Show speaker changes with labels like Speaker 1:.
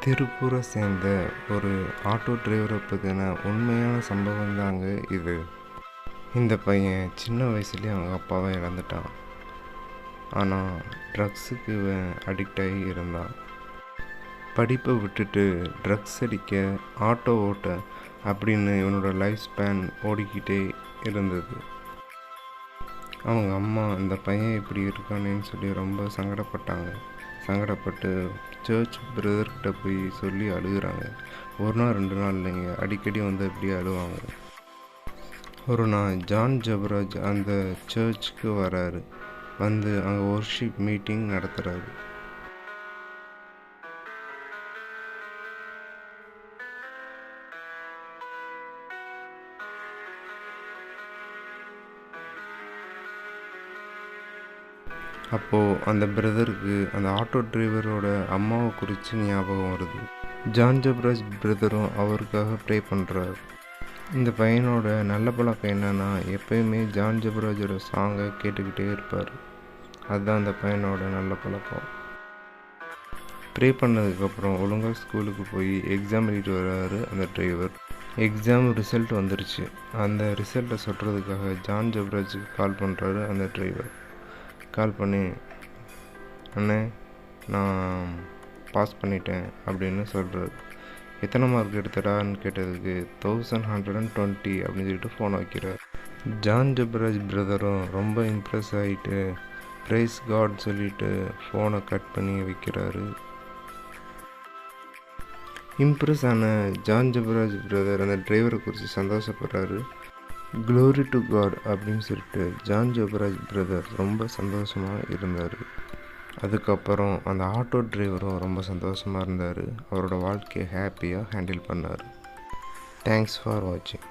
Speaker 1: திருப்பூரை சேர்ந்த ஒரு ஆட்டோ டிரைவரை பற்றின உண்மையான சம்பவம் தாங்க இது. இந்த பையன் சின்ன வயசுலேயே அவங்க அப்பாவை இழந்துட்டான். ஆனால் ட்ரக்ஸுக்கு இவன் அடிக்ட் ஆகி இருந்தான். படிப்பை விட்டுட்டு ட்ரக்ஸ் அடிக்க, ஆட்டோ ஓட்ட அப்படின்னு இவனோட லைஃப் ஸ்பேன் ஓடிக்கிட்டே இருந்தது. அவங்க அம்மா இந்த பையன் இப்படி இருக்கானேன்னு சொல்லி ரொம்ப சங்கடப்பட்டு சர்ச் பிரதர்கிட்ட போய் சொல்லி அழுகுறாங்க. ஒரு நாள் 2 நாள் இல்லைங்க, அடிக்கடி வந்து அப்படியே அழுவாங்க. ஒரு நாள் ஜான் ஜபராஜ் அந்த சர்ச்சுக்கு வராரு. வந்து அங்கே ஒர்ஷிப் மீட்டிங் நடத்துகிறாரு. அப்போது அந்த பிரதருக்கு அந்த ஆட்டோ டிரைவரோட அம்மாவை குறித்து ஞாபகம் வருது. ஜான் ஜபராஜ் பிரதரும் அவருக்காக ப்ரே பண்ணுறாரு. இந்த பையனோட நல்ல பழக்கம் என்னென்னா, எப்பயுமே ஜான் ஜபராஜோட சாங்கை கேட்டுக்கிட்டே இருப்பார். அதுதான் அந்த பையனோட நல்ல பழக்கம். ப்ரே பண்ணதுக்கப்புறம் ஒழுங்காக ஸ்கூலுக்கு போய் எக்ஸாம் எழுதிட்டு வர்றாரு அந்த டிரைவர். எக்ஸாம் ரிசல்ட் வந்துருச்சு. அந்த ரிசல்ட்டை சொல்கிறதுக்காக ஜான் ஜபராஜுக்கு கால் பண்ணுறாரு அந்த டிரைவர். கால் பண்ணி, அண்ணே நான் பாஸ் பண்ணிட்டேன் அப்படின்னு சொல்கிறாரு. எத்தனை மார்க் எடுத்தடான்னு கேட்டதுக்கு 1120 அப்படின்னு சொல்லிட்டு ஃபோனை வைக்கிறார். ஜான் ஜபராஜ் பிரதரும் ரொம்ப இம்ப்ரெஸ் ஆகிட்டு ப்ரைஸ் காட் சொல்லிட்டு ஃபோனை கட் பண்ணி வைக்கிறாரு. இம்ப்ரெஸ் ஆன ஜான் ஜபராஜ் பிரதர் அந்த டிரைவரை குறித்து சந்தோஷப்படுறாரு. க்ளோரி டு காட் அப்படின்னு சொல்லிட்டு ஜான் ஜபராஜ் பிரதர் ரொம்ப சந்தோஷமாக இருந்தார். அதுக்கப்புறம் அந்த ஆட்டோ டிரைவரும் ரொம்ப சந்தோஷமாக இருந்தார். அவரோட வாழ்க்கையை ஹாப்பியாக ஹேண்டில் பண்ணார். தேங்க்ஸ் ஃபார் வாட்சிங்.